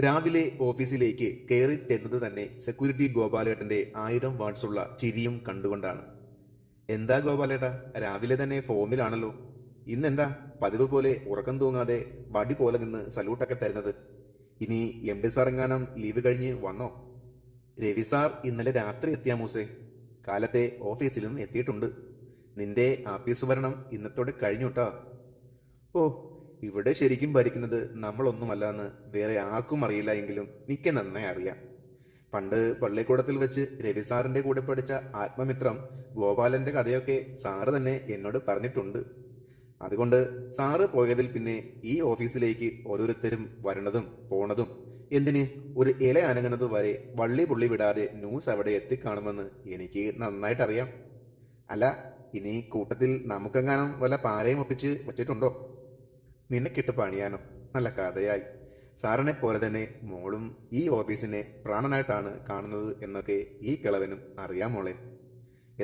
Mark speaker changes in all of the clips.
Speaker 1: രാവിലെ ഓഫീസിലേക്ക് കയറി ചെന്നത് തന്നെ സെക്യൂരിറ്റി ഗോപാലേട്ടന്റെ 1000 വാട്ട്സുള്ള ചിരിയും കണ്ടുകൊണ്ടാണ്. എന്താ ഗോപാലേട്ടാ, രാവിലെ തന്നെ ഫോമിലാണല്ലോ. ഇന്നെന്താ പതിവ് പോലെ ഉറക്കം തൂങ്ങാതെ വടി പോലെ നിന്ന് സല്യൂട്ടൊക്കെ തരുന്നത്? ഇനി എം ഡി സാർ എങ്ങാനും ലീവ് കഴിഞ്ഞ് വന്നോ? രവി സാർ ഇന്നലെ രാത്രി എത്തിയ മൂസേ. കാലത്തെ ഓഫീസിലും എത്തിയിട്ടുണ്ട്. നിന്റെ ആഫീസ് ഭരണം ഇന്നത്തോടെ കഴിഞ്ഞുട്ടാ. ഓ, ഇവിടെ ശരിക്കും ഭരിക്കുന്നത് നമ്മളൊന്നുമല്ലാന്ന് വേറെ ആർക്കും അറിയില്ല എങ്കിലും എനിക്ക് നന്നായി അറിയാം. പണ്ട് പള്ളിക്കൂടത്തിൽ വെച്ച് രവി സാറിന്റെ കൂടെ പഠിച്ച ആത്മമിത്രം ഗോപാലന്റെ കഥയൊക്കെ സാറ് തന്നെ എന്നോട് പറഞ്ഞിട്ടുണ്ട്. അതുകൊണ്ട് സാറ് പോയതിൽ പിന്നെ ഈ ഓഫീസിലേക്ക് ഓരോരുത്തരും വരണതും പോണതും എന്തിന് ഒരു ഇല അനങ്ങുന്നത് വരെ വള്ളി പുള്ളി വിടാതെ ന്യൂസ് അവിടെ എത്തിക്കാണുമെന്ന് എനിക്ക് നന്നായിട്ടറിയാം. അല്ല, ഇനി കൂട്ടത്തിൽ നമുക്കെങ്ങാനും വല്ല പാരയും ഒപ്പിച്ച് വച്ചിട്ടുണ്ടോ? നിനക്കിട്ട് പണിയാനോ? നല്ല കഥയായി. സാറിനെ പോലെ തന്നെ മോളും ഈ ഓഫീസിനെ പ്രാണനായിട്ടാണ് കാണുന്നത് എന്നൊക്കെ ഈ കിളവനും അറിയാം മോളെ.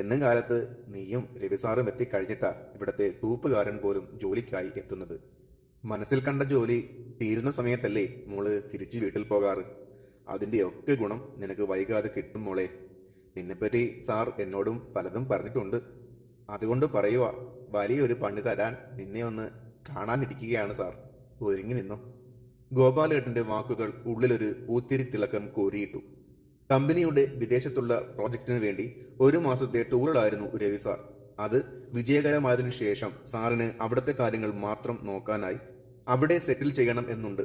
Speaker 1: എന്നും കാലത്ത് നീയും രവിസാറും എത്തിക്കഴിഞ്ഞിട്ടാ ഇവിടത്തെ തൂപ്പുകാരൻ പോലും ജോലിക്കായി എത്തുന്നത്. മനസ്സിൽ കണ്ട ജോലി തീരുന്ന സമയത്തല്ലേ മോള് തിരിച്ചു വീട്ടിൽ പോകാറ്. അതിൻ്റെയൊക്കെ ഗുണം നിനക്ക് വൈകാതെ കിട്ടും മോളെ. നിന്നെപ്പറ്റി സാർ എന്നോടും പലതും പറഞ്ഞിട്ടുണ്ട്. അതുകൊണ്ട് പറയുക, വലിയൊരു പണി തരാൻ നിന്നെ ഒന്ന് കാണാനിരിക്കുകയാണ് സാർ. ഒരുങ്ങി നിന്നു. ഗോപാലേട്ടന്റെ വാക്കുകൾ ഉള്ളിലൊരു പൂത്തിരി തിളക്കം കോരിയിട്ടു. കമ്പനിയുടെ വിദേശത്തുള്ള പ്രോജക്റ്റിന് വേണ്ടി 1 മാസത്തെ ടൂറിലായിരുന്നു രവി സാർ. അത് വിജയകരമായതിനു ശേഷം സാറിന് അവിടുത്തെ കാര്യങ്ങൾ മാത്രം നോക്കാനായി അവിടെ സെറ്റിൽ ചെയ്യണം എന്നുണ്ട്.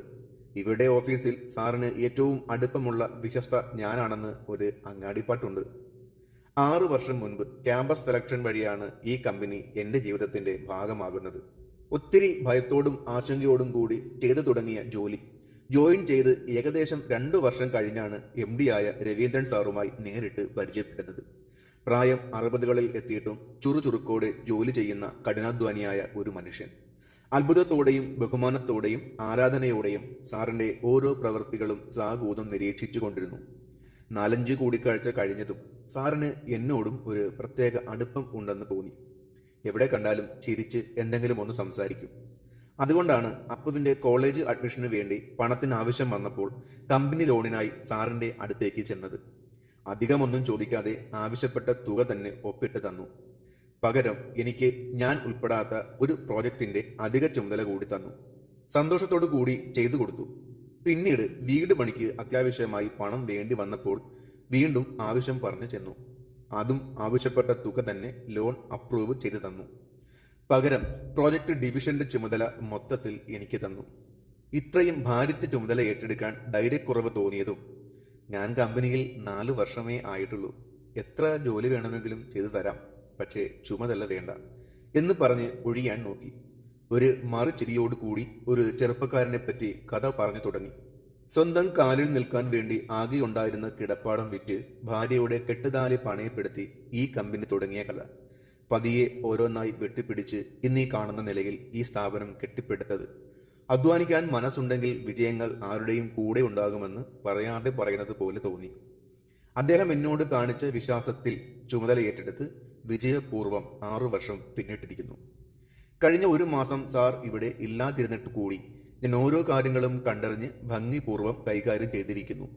Speaker 1: ഇവിടെ ഓഫീസിൽ സാറിന് ഏറ്റവും അടുപ്പമുള്ള വിശ്വസ്ത ഞാനാണെന്ന് ഒരു അങ്ങാടിപ്പാട്ടുണ്ട്. 6 വർഷം മുൻപ് ക്യാമ്പസ് സെലക്ഷൻ വഴിയാണ് ഈ കമ്പനി എന്റെ ജീവിതത്തിന്റെ ഭാഗമാകുന്നത്. ഒത്തിരി ഭയത്തോടും ആശങ്കയോടും കൂടി ചെയ്തു തുടങ്ങിയ ജോലി ജോയിൻ ചെയ്ത് ഏകദേശം 2 വർഷം കഴിഞ്ഞാണ് എം ഡി ആയ രവീന്ദ്രൻ സാറുമായി നേരിട്ട് പരിചയപ്പെടുന്നത്. പ്രായം 60കളിൽ എത്തിയിട്ടും ചുറുചുറുക്കോടെ ജോലി ചെയ്യുന്ന കഠിനാധ്വാനിയായ ഒരു മനുഷ്യൻ. അത്ഭുതത്തോടെയും ബഹുമാനത്തോടെയും ആരാധനയോടെയും സാറിന്റെ ഓരോ പ്രവൃത്തികളും സാഗൂതം നിരീക്ഷിച്ചു കൊണ്ടിരുന്നു. 4-5 കൂടിക്കാഴ്ച കഴിഞ്ഞതും സാറിന് എന്നോടും ഒരു പ്രത്യേക അടുപ്പം ഉണ്ടെന്ന് തോന്നി. എവിടെ കണ്ടാലും ചിരിച്ച് എന്തെങ്കിലും ഒന്ന് സംസാരിക്കും. അതുകൊണ്ടാണ് അപ്പുവിന്റെ കോളേജ് അഡ്മിഷന് വേണ്ടി പണത്തിന് ആവശ്യം വന്നപ്പോൾ കമ്പനി ലോണിനായി സാറിന്റെ അടുത്തേക്ക് ചെന്നത്. അധികമൊന്നും ചോദിക്കാതെ ആവശ്യപ്പെട്ട തുക തന്നെ ഒപ്പിട്ട് തന്നു. പകരം എനിക്ക് ഞാൻ ഉൾപ്പെടാത്ത ഒരു പ്രോജക്റ്റിന്റെ അധിക ചുമതല കൂടി തന്നു. സന്തോഷത്തോടു കൂടി ചെയ്തു കൊടുത്തു. പിന്നീട് വീട് പണിക്ക് അത്യാവശ്യമായി പണം വേണ്ടി വന്നപ്പോൾ വീണ്ടും ആവശ്യം പറഞ്ഞു ചെന്നു. അതും ആവശ്യപ്പെട്ട തുക തന്നെ ലോൺ അപ്രൂവ് ചെയ്തു തന്നു. പകരം പ്രോജക്ട് ഡിവിഷന്റെ ചുമതല മൊത്തത്തിൽ എനിക്ക് തന്നു. ഇത്രയും ഭാരിച്ച ചുമതല ഏറ്റെടുക്കാൻ ധൈര്യക്കുറവ് തോന്നിയതും, ഞാൻ കമ്പനിയിൽ 4 വർഷമേ ആയിട്ടുള്ളൂ, എത്ര ജോലി വേണമെങ്കിലും ചെയ്തു തരാം, പക്ഷേ ചുമതല വേണ്ട എന്ന് പറഞ്ഞ് ഒഴിയാൻ നോക്കി. ഒരു മറുചിരിയോട് കൂടി ഒരു ചെറുപ്പക്കാരനെ പറ്റി കഥ പറഞ്ഞു തുടങ്ങി. സ്വന്തം കാലിൽ നിൽക്കാൻ വേണ്ടി ആകെയുണ്ടായിരുന്ന കിടപ്പാടം വിറ്റ് ഭാര്യയുടെ കെട്ടുതാലി പണയപ്പെടുത്തി ഈ കമ്പനി തുടങ്ങിയ കഥ. പതിയെ ഓരോന്നായി വെട്ടിപ്പിടിച്ച് ഇന്നീ കാണുന്ന നിലയിൽ ഈ സ്ഥാപനം കെട്ടിപ്പടുത്തത്. അധ്വാനിക്കാൻ മനസ്സുണ്ടെങ്കിൽ വിജയങ്ങൾ ആരുടെയും കൂടെ ഉണ്ടാകുമെന്ന് പറയാതെ പറയുന്നത് പോലെ തോന്നി. അദ്ദേഹം എന്നോട് കാണിച്ച വിശ്വാസത്തിൽ ചുമതല ഏറ്റെടുത്ത് വിജയപൂർവ്വം 6 വർഷം പിന്നിട്ടിരിക്കുന്നു. കഴിഞ്ഞ 1 മാസം സാർ ഇവിടെ ഇല്ലാതിരുന്നിട്ട് കൂടി ഞാൻ ഓരോ കാര്യങ്ങളും കണ്ടറിഞ്ഞ് ഭംഗിപൂർവ്വം കൈകാര്യം ചെയ്തിരിക്കുന്നു.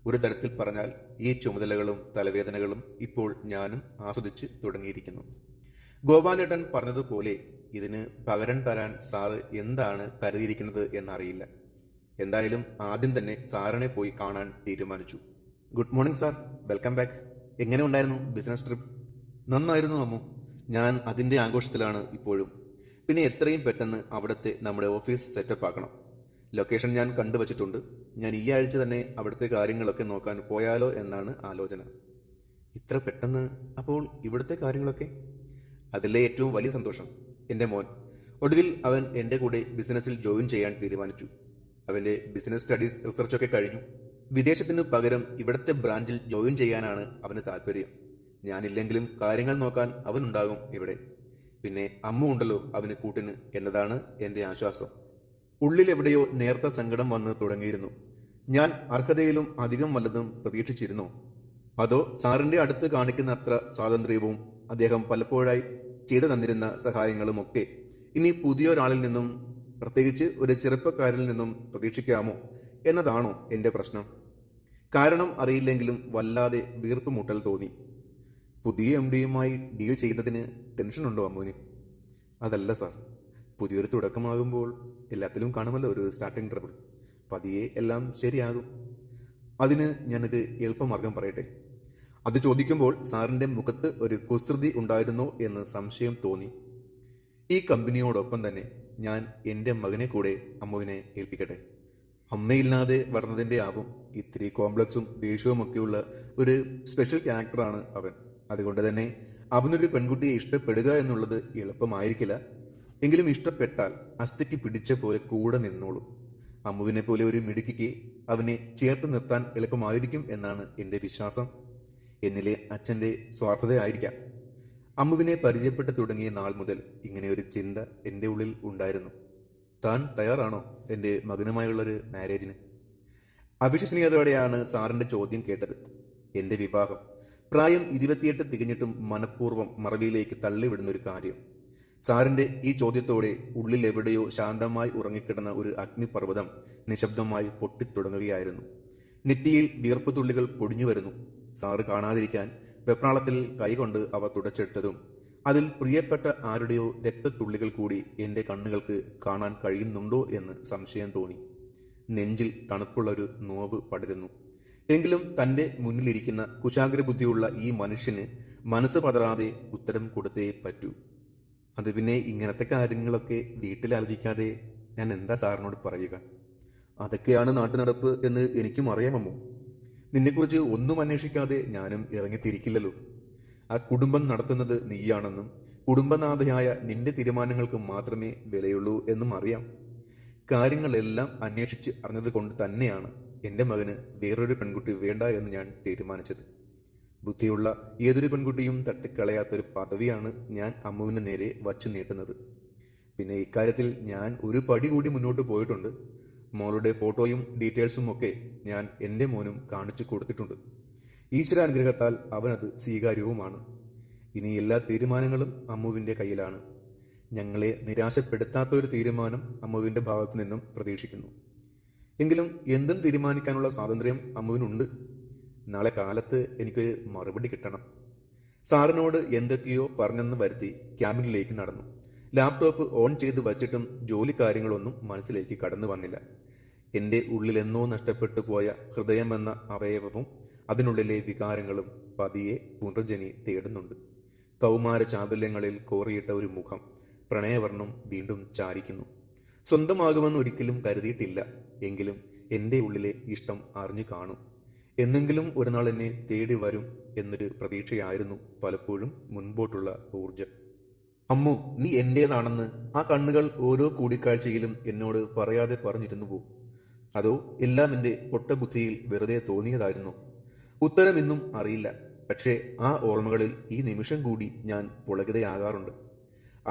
Speaker 1: ഒരു തരത്തിൽ പറഞ്ഞാൽ ഈ ചുമതലകളും തലവേദനകളും ഇപ്പോൾ ഞാനും ആസ്വദിച്ച് തുടങ്ങിയിരിക്കുന്നു. ഗോപാലേട്ടൻ പറഞ്ഞതുപോലെ ഇതിന് പകരം തരാൻ സാറ് എന്താണ് കരുതിയിരിക്കുന്നത് എന്നറിയില്ല. എന്തായാലും ആദ്യം തന്നെ സാറിനെ പോയി കാണാൻ തീരുമാനിച്ചു. Good morning sir, welcome back. എങ്ങനെ ഉണ്ടായിരുന്നു ബിസിനസ് ട്രിപ്പ്? നന്നായിരുന്നു അമ്മു. ഞാൻ അതിൻ്റെ ആഘോഷത്തിലാണ് ഇപ്പോഴും. പിന്നെ എത്രയും പെട്ടെന്ന് അവിടുത്തെ നമ്മുടെ ഓഫീസ് സെറ്റപ്പ് ആക്കണം. ലൊക്കേഷൻ ഞാൻ കണ്ടുവച്ചിട്ടുണ്ട്. ഞാൻ ഈ ആഴ്ച തന്നെ അവിടുത്തെ കാര്യങ്ങളൊക്കെ നോക്കാൻ പോയാലോ എന്നാണ് ആലോചന. ഇത്ര പെട്ടെന്ന്? അപ്പോൾ ഇവിടുത്തെ കാര്യങ്ങളൊക്കെ? അതിലെ ഏറ്റവും വലിയ സന്തോഷം എൻ്റെ മോൻ. ഒടുവിൽ അവൻ എൻ്റെ കൂടെ ബിസിനസ്സിൽ ജോയിൻ ചെയ്യാൻ തീരുമാനിച്ചു. അവൻ്റെ ബിസിനസ് സ്റ്റഡീസ് റിസർച്ചൊക്കെ കഴിഞ്ഞു. വിദേശത്തിന് പകരം ഇവിടുത്തെ ബ്രാഞ്ചിൽ ജോയിൻ ചെയ്യാനാണ് അവന് താല്പര്യം. ഞാനില്ലെങ്കിലും കാര്യങ്ങൾ നോക്കാൻ അവനുണ്ടാകും ഇവിടെ. പിന്നെ അമ്മ ഉണ്ടല്ലോ അവന് കൂട്ടിന് എന്നതാണ് എൻ്റെ ആശ്വാസം. ഉള്ളിലെവിടെയോ നേർത്ത സങ്കടം വന്ന് തുടങ്ങിയിരുന്നു. ഞാൻ അർഹതയിലും അധികം വല്ലതും പ്രതീക്ഷിച്ചിരുന്നോ? അതോ സാറിന്റെ അടുത്ത് കാണിക്കുന്ന അത്ര സ്വാതന്ത്ര്യവും അദ്ദേഹം പലപ്പോഴായി ചെയ്തു തന്നിരുന്ന സഹായങ്ങളുമൊക്കെ ഇനി പുതിയൊരാളിൽ നിന്നും, പ്രത്യേകിച്ച് ഒരു ചെറുപ്പക്കാരിൽ നിന്നും പ്രതീക്ഷിക്കാമോ എന്നതാണോ എൻ്റെ പ്രശ്നം? കാരണം അറിയില്ലെങ്കിലും വല്ലാതെ വീർപ്പ് മുട്ടൽ തോന്നി. പുതിയ എം ഡിയുമായി ഡീൽ ചെയ്യുന്നതിന് ടെൻഷനുണ്ടോ അമ്മുവിന്? അതല്ല സാർ, പുതിയൊരു തുടക്കമാകുമ്പോൾ എല്ലാത്തിലും കാണുമല്ലോ ഒരു സ്റ്റാർട്ടിംഗ് ട്രബിൾ. പതിയെ എല്ലാം ശരിയാകും. അതിന് ഞാനൊരു എളുപ്പമാർഗം പറയട്ടെ. അത് ചോദിക്കുമ്പോൾ സാറിൻ്റെ മുഖത്ത് ഒരു കുസൃതി ഉണ്ടായിരുന്നോ എന്ന് സംശയം തോന്നി. ഈ കമ്പനിയോടൊപ്പം തന്നെ ഞാൻ എൻ്റെ മകനെ കൂടെ അമ്മുവിനെ ഏൽപ്പിക്കട്ടെ. അമ്മയില്ലാതെ വളർന്നതിൻ്റെ ആവും ഇത്തിരി കോംപ്ലക്സും ദേഷ്യവും ഒക്കെയുള്ള ഒരു സ്പെഷ്യൽ ക്യാരക്ടറാണ് അവൻ. അതുകൊണ്ട് തന്നെ അവനൊരു പെൺകുട്ടിയെ ഇഷ്ടപ്പെടുക എന്നുള്ളത് എളുപ്പമായിരിക്കില്ല. എങ്കിലും ഇഷ്ടപ്പെട്ടാൽ അസ്ഥിക്ക് പിടിച്ച പോലെ കൂടെ നിന്നോളും. അമ്മുവിനെ പോലെ ഒരു മിടുക്കിക്ക് അവനെ ചേർത്ത് നിർത്താൻ എളുപ്പമായിരിക്കും എന്നാണ് എൻ്റെ വിശ്വാസം. എന്നിലെ അച്ഛൻ്റെ സ്വാർത്ഥതയായിരിക്കാം. അമ്മുവിനെ പരിചയപ്പെട്ട് തുടങ്ങിയ നാൾ മുതൽ ഇങ്ങനെ ഒരു ചിന്ത എൻ്റെ ഉള്ളിൽ ഉണ്ടായിരുന്നു. താൻ തയ്യാറാണോ എൻ്റെ മകനുമായുള്ളൊരു മാരേജിന്? അവിശ്വസനീയതയോടെയാണ് സാറിൻ്റെ ചോദ്യം കേട്ടത്. എൻ്റെ വിവാഹം പ്രായം 28 തികഞ്ഞിട്ടും മനഃപൂർവ്വം മറവിയിലേക്ക് തള്ളിവിടുന്നൊരു കാര്യം. സാറിൻ്റെ ഈ ചോദ്യത്തോടെ ഉള്ളിൽ എവിടെയോ ശാന്തമായി ഉറങ്ങിക്കിടന്ന ഒരു അഗ്നിപർവ്വതം നിശബ്ദമായി പൊട്ടിത്തുടങ്ങുകയായിരുന്നു. നെറ്റിയിൽ വിയർപ്പ് തുള്ളികൾ പൊടിഞ്ഞു വരുന്നു. സാറ് കാണാതിരിക്കാൻ വെപ്രാളത്തിൽ കൈകൊണ്ട് അവ തുടച്ചെടുത്തതും അതിൽ പ്രിയപ്പെട്ട ആരുടെയോ രക്തത്തുള്ളികൾ കൂടി എൻ്റെ കണ്ണുകൾക്ക് കാണാൻ കഴിയുന്നുണ്ടോ എന്ന് സംശയം തോന്നി. നെഞ്ചിൽ തണുപ്പുള്ളൊരു നോവ് പടരുന്നു. എങ്കിലും തൻ്റെ മുന്നിലിരിക്കുന്ന കുശാഗ്രബുദ്ധിയുള്ള ഈ മനുഷ്യന് മനസ്സ് പതറാതെ ഉത്തരം കൊടുത്തേ പറ്റൂ. അത് പിന്നെ ഇങ്ങനത്തെ കാര്യങ്ങളൊക്കെ വീട്ടിലാലോചിക്കാതെ ഞാൻ എന്താ സാറിനോട് പറയുക? അതൊക്കെയാണ് നാട്ടുനടപ്പ് എന്ന് എനിക്കും അറിയാമോ. നിന്നെക്കുറിച്ച് ഒന്നും അന്വേഷിക്കാതെ ഞാനും ഇറങ്ങിത്തിരിക്കില്ലല്ലോ. ആ കുടുംബം നടത്തുന്നത് നീയാണെന്നും കുടുംബനാഥയായ നിന്റെ തീരുമാനങ്ങൾക്ക് മാത്രമേ വിലയുള്ളൂ എന്നും അറിയാം. കാര്യങ്ങളെല്ലാം അന്വേഷിച്ച് അറിഞ്ഞത് കൊണ്ട് തന്നെയാണ് എൻ്റെ മകന് വേറൊരു പെൺകുട്ടി വേണ്ട എന്ന് ഞാൻ തീരുമാനിച്ചത്. ബുദ്ധിയുള്ള ഏതൊരു പെൺകുട്ടിയും തട്ടിക്കളയാത്തൊരു പദവിയാണ് ഞാൻ അമ്മുവിന് നേരെ വച്ചു നീട്ടുന്നത്. പിന്നെ ഇക്കാര്യത്തിൽ ഞാൻ ഒരു പടി കൂടി മുന്നോട്ട് പോയിട്ടുണ്ട്. മോളുടെ ഫോട്ടോയും ഡീറ്റെയിൽസും ഒക്കെ ഞാൻ എൻ്റെ മോനും കാണിച്ചു കൊടുത്തിട്ടുണ്ട്. ഈശ്വരാനുഗ്രഹത്താൽ അവനത് സ്വീകാര്യവുമാണ്. ഇനി എല്ലാ തീരുമാനങ്ങളും അമ്മുവിൻ്റെ കയ്യിലാണ്. ഞങ്ങളെ നിരാശപ്പെടുത്താത്തൊരു തീരുമാനം അമ്മുവിൻ്റെ ഭാഗത്തു നിന്നും പ്രതീക്ഷിക്കുന്നു. എങ്കിലും എന്തും തീരുമാനിക്കാനുള്ള സ്വാതന്ത്ര്യം അമ്മുവിനുണ്ട്. നാളെ കാലത്ത് എനിക്കൊരു മറുപടി കിട്ടണം. സാറിനോട് എന്തൊക്കെയോ പറഞ്ഞെന്ന് വരുത്തി ക്യാബിനിലേക്ക് നടന്നു. ലാപ്ടോപ്പ് ഓൺ ചെയ്ത് വച്ചിട്ടും ജോലി കാര്യങ്ങളൊന്നും മനസ്സിലേക്ക് കടന്നു വന്നില്ല. എൻ്റെ ഉള്ളിലെന്നോ നഷ്ടപ്പെട്ടു പോയ ഹൃദയമെന്ന അവയവവും അതിനുള്ളിലെ വികാരങ്ങളും പതിയെ പുനർജനി തേടുന്നുണ്ട്. കൗമാര ചാബല്യങ്ങളിൽ കോറിയിട്ട ഒരു മുഖം പ്രണയവർണ്ണം വീണ്ടും ചാരിക്കുന്നു. സ്വന്തമാകുമെന്ന് ഒരിക്കലും കരുതിയിട്ടില്ല. എങ്കിലും എൻ്റെ ഉള്ളിലെ ഇഷ്ടം അറിഞ്ഞു കാണും. എന്നെങ്കിലും ഒരു നാൾ എന്നെ തേടി വരും എന്നൊരു പ്രതീക്ഷയായിരുന്നു പലപ്പോഴും മുൻപോട്ടുള്ള ഊർജം. അമ്മു, നീ എൻ്റേതാണെന്ന് ആ കണ്ണുകൾ ഓരോ കൂടിക്കാഴ്ചയിലും എന്നോട് പറയാതെ പറഞ്ഞിരുന്നു പോ. അതോ എല്ലാം എൻ്റെ പൊട്ടബുദ്ധിയിൽ വെറുതെ തോന്നിയതായിരുന്നു? ഉത്തരം ഇന്നും അറിയില്ല. പക്ഷേ ആ ഓർമ്മകളിൽ ഈ നിമിഷം കൂടി ഞാൻ പുളകിതയാകാറുണ്ട്.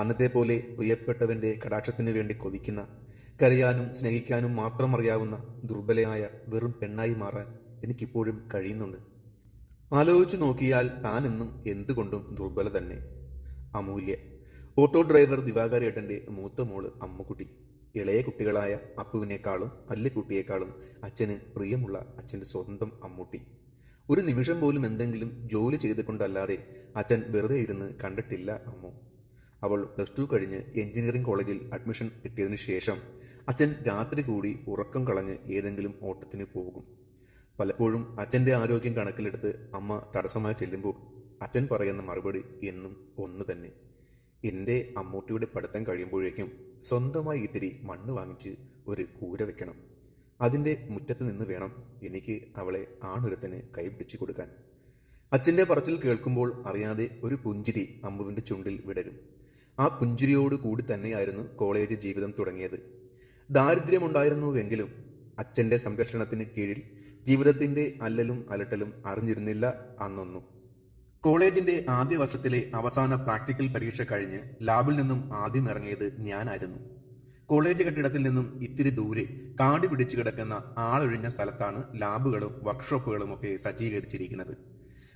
Speaker 1: അന്നത്തെ പോലെ പ്രിയപ്പെട്ടവൻ്റെ കടാക്ഷത്തിനു വേണ്ടി കൊതിക്കുന്ന, കരയാനും സ്നേഹിക്കാനും മാത്രം അറിയാവുന്ന ദുർബലയായ വെറും പെണ്ണായി മാറാൻ എനിക്കിപ്പോഴും കഴിയുന്നുണ്ട്. ആലോചിച്ചു നോക്കിയാൽ താനെന്നും എന്തുകൊണ്ടും ദുർബല തന്നെ. അമൂല്യ. ഓട്ടോ ഡ്രൈവർ ദിവാകരേട്ടൻ്റെ മൂത്ത മോള് അമ്മുക്കുട്ടി. ഇളയ കുട്ടികളായ അപ്പുവിനേക്കാളും അല്ലിക്കുട്ടിയേക്കാളും അച്ഛന് പ്രിയമുള്ള അച്ഛൻ്റെ സ്വന്തം അമ്മൂട്ടി. ഒരു നിമിഷം പോലും എന്തെങ്കിലും ജോലി ചെയ്തുകൊണ്ടല്ലാതെ അച്ഛൻ വെറുതെ ഇരുന്ന് കണ്ടിട്ടില്ല അമ്മു. അവൾ +2 കഴിഞ്ഞ് എഞ്ചിനീയറിംഗ് കോളേജിൽ അഡ്മിഷൻ കിട്ടിയതിനു ശേഷം അച്ഛൻ രാത്രി കൂടി ഉറക്കം കളഞ്ഞ് ഏതെങ്കിലും ഓട്ടത്തിന് പോകും. പലപ്പോഴും അച്ഛൻ്റെ ആരോഗ്യം കണക്കിലെടുത്ത് അമ്മ തടസ്സമായി ചെല്ലുമ്പോൾ അച്ഛൻ പറയുന്ന മറുപടി എന്നും ഒന്ന് തന്നെ: എൻ്റെ അമ്മൂട്ടിയുടെ പഠിത്തം കഴിയുമ്പോഴേക്കും സ്വന്തമായി ഇത്തിരി മണ്ണ് വാങ്ങിച്ച് ഒരു കൂര വെക്കണം. അതിൻ്റെ മുറ്റത്ത് നിന്ന് വേണം എനിക്ക് അവളെ ആണൊരുത്തന് കൈപിടിച്ചു കൊടുക്കാൻ. അച്ഛൻ്റെ പറച്ചിൽ കേൾക്കുമ്പോൾ അറിയാതെ ഒരു പുഞ്ചിരി അമ്മുവിൻ്റെ ചുണ്ടിൽ വിടരും. ആ പുഞ്ചിരിയോട് കൂടി തന്നെയായിരുന്നു കോളേജ് ജീവിതം തുടങ്ങിയത്. ദാരിദ്ര്യമുണ്ടായിരുന്നുവെങ്കിലും അച്ഛൻ്റെ സംരക്ഷണത്തിന് കീഴിൽ ജീവിതത്തിൻ്റെ അല്ലലും അലട്ടലും അറിഞ്ഞിരുന്നില്ല അന്നൊന്നും. കോളേജിന്റെ ആദ്യ വർഷത്തിലെ അവസാന പ്രാക്ടിക്കൽ പരീക്ഷ കഴിഞ്ഞ് ലാബിൽ നിന്നും ആദ്യം ഇറങ്ങിയത് ഞാനായിരുന്നു. കോളേജ് കെട്ടിടത്തിൽ നിന്നും ഇത്തിരി ദൂരെ കാട് പിടിച്ചു കിടക്കുന്ന ആളൊഴിഞ്ഞ സ്ഥലത്താണ് ലാബുകളും വർക്ക്ഷോപ്പുകളും ഒക്കെ സജ്ജീകരിച്ചിരിക്കുന്നത്.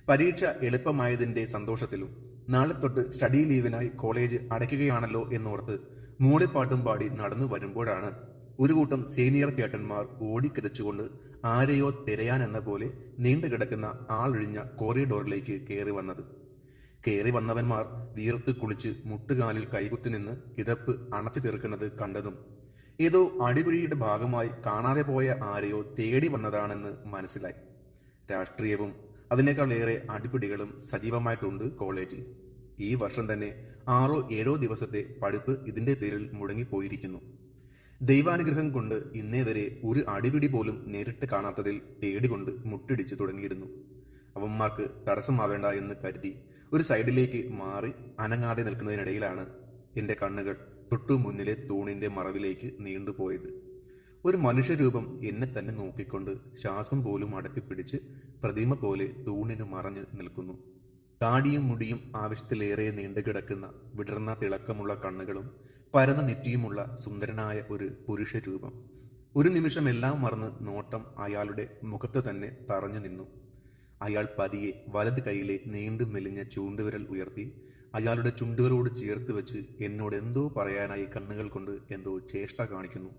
Speaker 1: പരീക്ഷ എളുപ്പമായതിന്റെ സന്തോഷത്തിലും നാളെ തൊട്ട് സ്റ്റഡി ലീവിനായി കോളേജ് അടയ്ക്കുകയാണല്ലോ എന്നോർത്ത് മൂളിപ്പാട്ടും പാടി നടന്നു വരുമ്പോഴാണ് ഒരു കൂട്ടം സീനിയർ ചേട്ടന്മാർ ഓടിക്കിതച്ചുകൊണ്ട് ആരെയോ തിരയാൻ എന്ന പോലെ നീണ്ടുകിടക്കുന്ന ആളൊഴിഞ്ഞ കോറിഡോറിലേക്ക് കയറി വന്നത്. കയറി വന്നവന്മാർ വീർത്ത് കുളിച്ച് മുട്ടുകാലിൽ കൈകുത്തി നിന്ന് കിതപ്പ് അണച്ചു തീർക്കുന്നത് കണ്ടതും ഏതോ അടിപിടിയുടെ ഭാഗമായി കാണാതെ പോയ ആരെയോ തേടി വന്നതാണെന്ന് മനസ്സിലായി. രാഷ്ട്രീയവും അതിനേക്കാളേറെ അടിപിടികളും സജീവമായിട്ടുണ്ട് കോളേജിൽ. ഈ വർഷം തന്നെ 6-7 ദിവസത്തെ പഠിപ്പ് ഇതിന്റെ പേരിൽ മുടങ്ങിപ്പോയിരിക്കുന്നു. ദൈവാനുഗ്രഹം കൊണ്ട് ഇന്നേ വരെ ഒരു അടിപിടി പോലും നേരിട്ട് കാണാത്തതിൽ പേടികൊണ്ട് മുട്ടിടിച്ചു തുടങ്ങിയിരുന്നു. അവന്മാർക്ക് തടസ്സമാവേണ്ട എന്ന് കരുതി ഒരു സൈഡിലേക്ക് മാറി അനങ്ങാതെ നിൽക്കുന്നതിനിടയിലാണ് എന്റെ കണ്ണുകൾ തൊട്ടു മുന്നിലെ തൂണിന്റെ മറവിലേക്ക് നീണ്ടുപോയത്. ഒരു മനുഷ്യരൂപം എന്നെ തന്നെ നോക്കിക്കൊണ്ട് ശ്വാസം പോലും അടക്കിപ്പിടിച്ച് പ്രതിമ പോലെ തൂണിന് മറഞ്ഞു നിൽക്കുന്നു. താടിയും മുടിയും ആവശ്യത്തിലേറെ നീണ്ടുകിടക്കുന്ന വിടർന്ന തിളക്കമുള്ള കണ്ണുകളും പരന്ന നെറ്റിയുമുള്ള സുന്ദരനായ ഒരു പുരുഷരൂപം. ഒരു നിമിഷം എല്ലാം മറന്ന് നോട്ടം അയാളുടെ മുഖത്ത് തന്നെ തറഞ്ഞു നിന്നു. അയാൾ പതിയെ വലത് കൈയിലെ നീണ്ടു മെലിഞ്ഞ ചൂണ്ടുവിരൽ ഉയർത്തി അയാളുടെ ചുണ്ടുകളോട് ചേർത്ത് വെച്ച് എന്നോട് എന്തോ പറയാനായി കണ്ണുകൾ കൊണ്ട് എന്തോ ചേഷ്ട കാണിക്കുന്നു.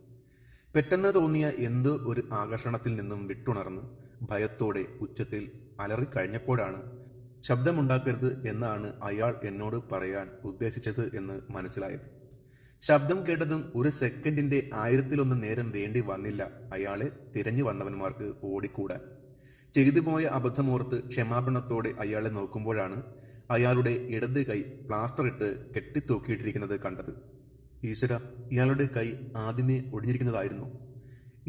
Speaker 1: പെട്ടെന്ന് തോന്നിയ എന്തോ ഒരു ആകർഷണത്തിൽ നിന്നും വിട്ടുണർന്ന് ഭയത്തോടെ ഉച്ചത്തിൽ അലറിക്കഴിഞ്ഞപ്പോഴാണ് ശബ്ദമുണ്ടാക്കരുത് എന്നാണ് അയാൾ എന്നോട് പറയാൻ ഉദ്ദേശിച്ചത് എന്ന് മനസ്സിലായത്. ശബ്ദം കേട്ടതും ഒരു സെക്കൻഡിന്റെ 1000-1 നേരം വേണ്ടി വന്നില്ല അയാളെ തിരഞ്ഞു വന്നവന്മാർക്ക് ഓടിക്കൂടാൻ. ചെയ്തുപോയ അബദ്ധമോർത്ത് ക്ഷമാപണത്തോടെ അയാളെ നോക്കുമ്പോഴാണ് അയാളുടെ ഇടത് കൈ പ്ലാസ്റ്റർ ഇട്ട് കെട്ടിത്തൂക്കിയിട്ടിരിക്കുന്നത് കണ്ടത്. ഈശ്വര, ഇയാളുടെ കൈ ആദ്യമേ ഒടിഞ്ഞിരിക്കുന്നതായിരുന്നു.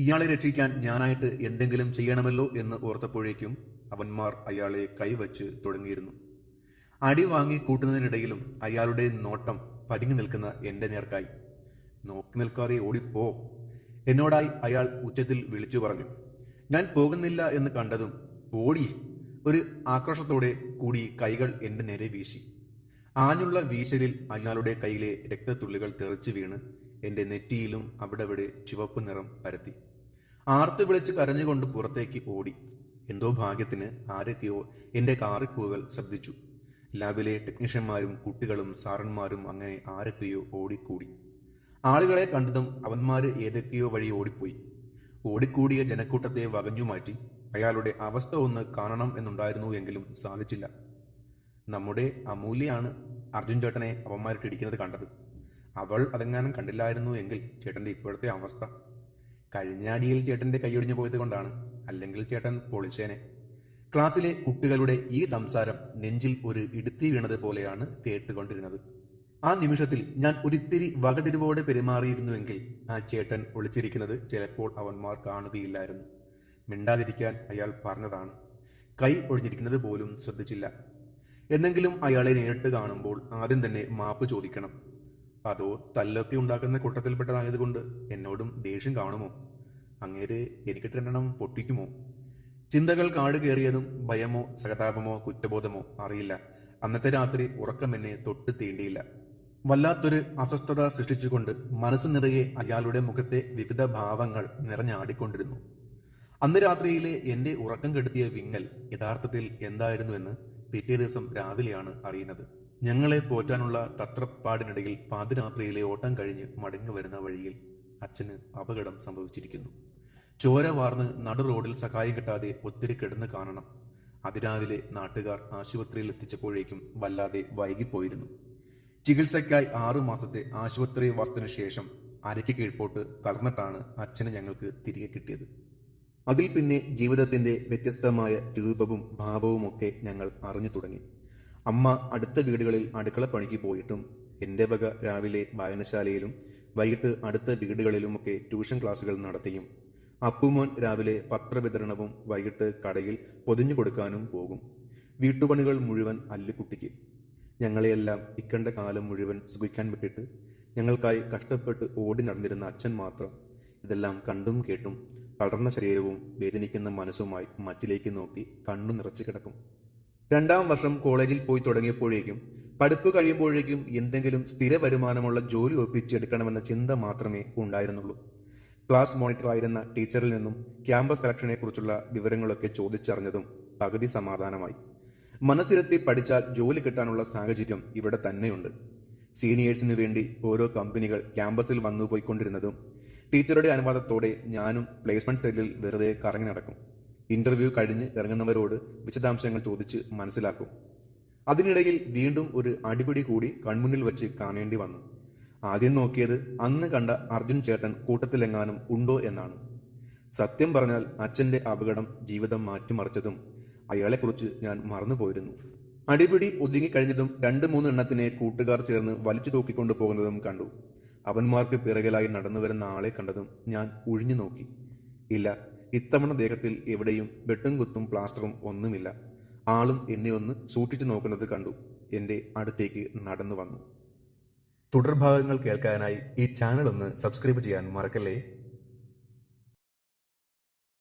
Speaker 1: ഇയാളെ രക്ഷിക്കാൻ ഞാനായിട്ട് എന്തെങ്കിലും ചെയ്യണമല്ലോ എന്ന് ഓർത്തപ്പോഴേക്കും അവന്മാർ അയാളെ കൈവച്ച് തുടങ്ങിയിരുന്നു. അടി വാങ്ങി കൂട്ടുന്നതിനിടയിലും അയാളുടെ നോട്ടം പതിങ്ങി നിൽക്കുന്ന എന്റെ നേർക്കായി. നോക്കി നിൽക്കാതെ ഓടിപ്പോ എന്നോടായി അയാൾ ഉച്ചത്തിൽ വിളിച്ചു പറഞ്ഞു. ഞാൻ പോകുന്നില്ല എന്ന് കണ്ടതും ഓടി ഒരു ആക്രോശത്തോടെ കൂടി കൈകൾ എന്റെ നേരെ വീശി. ആഞ്ഞുള്ള വീശലിൽ അയാളുടെ കൈയിലെ രക്തത്തുള്ളികൾ തെറിച്ചു വീണ് എന്റെ നെറ്റിയിലും അവിടെ ചുവപ്പ് നിറം പരത്തി. ആർത്തു വിളിച്ച് കരഞ്ഞുകൊണ്ട് പുറത്തേക്ക് ഓടി. എന്തോ ഭാഗ്യത്തിന് ആരൊക്കെയോ എന്റെ കാറിക്കൂവൽ ശ്രദ്ധിച്ചു. ലാബിലെ ടെക്നീഷ്യന്മാരും കുട്ടികളും സാറന്മാരും അങ്ങനെ ആരൊക്കെയോ ഓടിക്കൂടി. ആളുകളെ കണ്ടതും അവന്മാര് ഏതൊക്കെയോ വഴി ഓടിപ്പോയി. ഓടിക്കൂടിയ ജനക്കൂട്ടത്തെ വകഞ്ഞുമാറ്റി അയാളുടെ അവസ്ഥ ഒന്ന് കാണണം എന്നുണ്ടായിരുന്നു എങ്കിലും സാധിച്ചില്ല. നമ്മുടെ അമൂല്യാണ് അർജുൻ ചേട്ടനെ അവന്മാരിട്ടിരിക്കുന്നത് കണ്ടത്. അവൾ അതെങ്ങാനും കണ്ടില്ലായിരുന്നു എങ്കിൽ ചേട്ടന്റെ ഇപ്പോഴത്തെ അവസ്ഥ. കഴിഞ്ഞ അടിയിൽ ചേട്ടന്റെ കൈയൊടിഞ്ഞു പോയത് കൊണ്ടാണ്, അല്ലെങ്കിൽ ചേട്ടൻ പൊളിച്ചേനെ. ക്ലാസ്സിലെ കുട്ടികളുടെ ഈ സംസാരം നെഞ്ചിൽ ഒരു ഇടുത്തി വീണത് പോലെയാണ് കേട്ടുകൊണ്ടിരുന്നത്. ആ നിമിഷത്തിൽ ഞാൻ ഒരിത്തിരി വകതിരിവോടെ പെരുമാറിയിരുന്നുവെങ്കിൽ ആ ചേട്ടൻ ഒളിച്ചിരിക്കുന്നത് ചിലപ്പോൾ അവന്മാർ കാണുകയില്ലായിരുന്നു. മിണ്ടാതിരിക്കാൻ അയാൾ പറഞ്ഞതാണ്. കൈ ഒഴിഞ്ഞിരിക്കുന്നത് പോലും ശ്രദ്ധിച്ചില്ല. എന്നെങ്കിലും അയാളെ നേരിട്ട് കാണുമ്പോൾ ആദ്യം തന്നെ മാപ്പ് ചോദിക്കണം. അതോ തല്ലൊക്കെ ഉണ്ടാക്കുന്ന കൂട്ടത്തിൽപ്പെട്ടതായതുകൊണ്ട് എന്നോടും ദേഷ്യം കാണുമോ? അങ്ങേര് എനിക്കിട്ടെണ്ണം പൊട്ടിക്കുമോ? ചിന്തകൾ കാട് കയറിയതും ഭയമോ സഹതാപമോ കുറ്റബോധമോ അറിയില്ല. അന്നത്തെ രാത്രി ഉറക്കം എന്നെ തൊട്ട് തീണ്ടിയില്ല. വല്ലാത്തൊരു അസ്വസ്ഥത സൃഷ്ടിച്ചുകൊണ്ട് മനസ്സ് നിറയെ അയാളുടെ മുഖത്തെ വിവിധ ഭാവങ്ങൾ നിറഞ്ഞാടിക്കൊണ്ടിരുന്നു. അന്ന് രാത്രിയിലെ എന്റെ ഉറക്കം കെടുത്തിയ വിങ്ങൽ യഥാർത്ഥത്തിൽ എന്തായിരുന്നുവെന്ന് പിറ്റേ ദിവസം രാവിലെയാണ് അറിയുന്നത്. ഞങ്ങളെ പോറ്റാനുള്ള തത്രപ്പാടിനിടയിൽ പാതിരാത്രിയിലെ ഓട്ടം കഴിഞ്ഞ് മടങ്ങി വരുന്ന വഴിയിൽ അച്ഛന് അപകടം സംഭവിച്ചിരിക്കുന്നു. ചോര വാർന്ന് നടു റോഡിൽ സഹായം കിട്ടാതെ ഒത്തിരി കിടന്ന് കാണണം. അതിരാവിലെ നാട്ടുകാർ ആശുപത്രിയിൽ എത്തിച്ചപ്പോഴേക്കും വല്ലാതെ വൈകിപ്പോയിരുന്നു. ചികിത്സയ്ക്കായി 6 മാസത്തെ ആശുപത്രി വാസത്തിനു ശേഷം അരയ്ക്ക് കീഴ്പോട്ട് തളർന്നിട്ടാണ് അച്ഛനെ ഞങ്ങൾക്ക് തിരികെ കിട്ടിയത്. അതിൽ പിന്നെ ജീവിതത്തിന്റെ വ്യത്യസ്തമായ രൂപവും ഭാവവുമൊക്കെ ഞങ്ങൾ അറിഞ്ഞു തുടങ്ങി. അമ്മ അടുത്ത വീടുകളിൽ അടുക്കള പണിക്ക് പോയിട്ടും എൻ്റെ വക രാവിലെ വായനശാലയിലും വൈകിട്ട് അടുത്ത വീടുകളിലുമൊക്കെ ട്യൂഷൻ ക്ലാസുകൾ നടത്തിയും അപ്പുമോൻ രാവിലെ പത്രവിതരണവും വൈകിട്ട് കടയിൽ പൊതിഞ്ഞു കൊടുക്കാനും പോകും. വീട്ടുപണികൾ മുഴുവൻ അല്ലുകുട്ടിക്ക്. ഞങ്ങളെയെല്ലാം ഇക്കണ്ട കാലം മുഴുവൻ സുഖിക്കാൻ വിട്ടിട്ട് ഞങ്ങൾക്കായി കഷ്ടപ്പെട്ട് ഓടി നടന്നിരുന്ന അച്ഛൻ മാത്രം ഇതെല്ലാം കണ്ടും കേട്ടും തളർന്ന ശരീരവും വേദനിക്കുന്ന മനസ്സുമായി മറ്റിലേക്ക് നോക്കി കണ്ണു നിറച്ചു കിടക്കും. 2ാം വർഷം കോളേജിൽ പോയി തുടങ്ങിയപ്പോഴേക്കും പഠിപ്പ് കഴിയുമ്പോഴേക്കും എന്തെങ്കിലും സ്ഥിര വരുമാനമുള്ള ജോലി ഒപ്പിച്ചെടുക്കണമെന്ന ചിന്ത മാത്രമേ ഉണ്ടായിരുന്നുള്ളൂ. ക്ലാസ് മോണിറ്ററായിരുന്ന ടീച്ചറിൽ നിന്നും ക്യാമ്പസ് സെലക്ഷനെ കുറിച്ചുള്ള വിവരങ്ങളൊക്കെ ചോദിച്ചറിഞ്ഞതും പകുതി സമാധാനമായി. മനസ്സിരുത്തി പഠിച്ചാൽ ജോലി കിട്ടാനുള്ള സാഹചര്യം ഇവിടെ തന്നെയുണ്ട്. സീനിയേഴ്സിനു വേണ്ടി ഓരോ കമ്പനികൾ ക്യാമ്പസിൽ വന്നു പോയിക്കൊണ്ടിരുന്നതും ടീച്ചറുടെ അനുവാദത്തോടെ ഞാനും പ്ലേസ്മെന്റ് സെല്ലിൽ വെറുതെ കറങ്ങി നടക്കും. ഇന്റർവ്യൂ കഴിഞ്ഞ് ഇറങ്ങുന്നവരോട് വിശദാംശങ്ങൾ ചോദിച്ച് മനസ്സിലാക്കും. അതിനിടയിൽ വീണ്ടും ഒരു അടിപിടി കൂടി കൺമുന്നിൽ വച്ച് കാണേണ്ടി വന്നു. ആദ്യം നോക്കിയത് അന്ന് കണ്ട അർജുൻ ചേട്ടൻ കൂട്ടത്തിലെങ്ങാനും ഉണ്ടോ എന്നാണ്. സത്യം പറഞ്ഞാൽ അച്ഛന്റെ അപകടം ജീവിതം മാറ്റിമറിച്ചതും അയാളെക്കുറിച്ച് ഞാൻ മറന്നുപോയിരുന്നു. അടിപിടി ഒതുങ്ങിക്കഴിഞ്ഞതും 2-3 എണ്ണത്തിനെ കൂട്ടുകാർ ചേർന്ന് വലിച്ചു തൂക്കിക്കൊണ്ടു പോകുന്നതും കണ്ടു. അവന്മാർക്ക് പിറകിലായി നടന്നു വരുന്ന ആളെ കണ്ടതും ഞാൻ ഉഴിഞ്ഞു നോക്കി. ഇല്ല, ഇത്തവണ ദേഹത്തിൽ എവിടെയും വെട്ടും കുത്തും പ്ലാസ്റ്ററും ഒന്നുമില്ല. ആളും എന്നെ ഒന്ന് സൂക്ഷിച്ചു നോക്കുന്നത് കണ്ടു. എന്റെ അടുത്തേക്ക് നടന്നു വന്നു. തുടർഭാഗങ്ങൾ കേൾക്കാനായി ഈ ചാനൽ ഒന്ന് സബ്സ്ക്രൈബ് ചെയ്യാൻ മറക്കല്ലേ.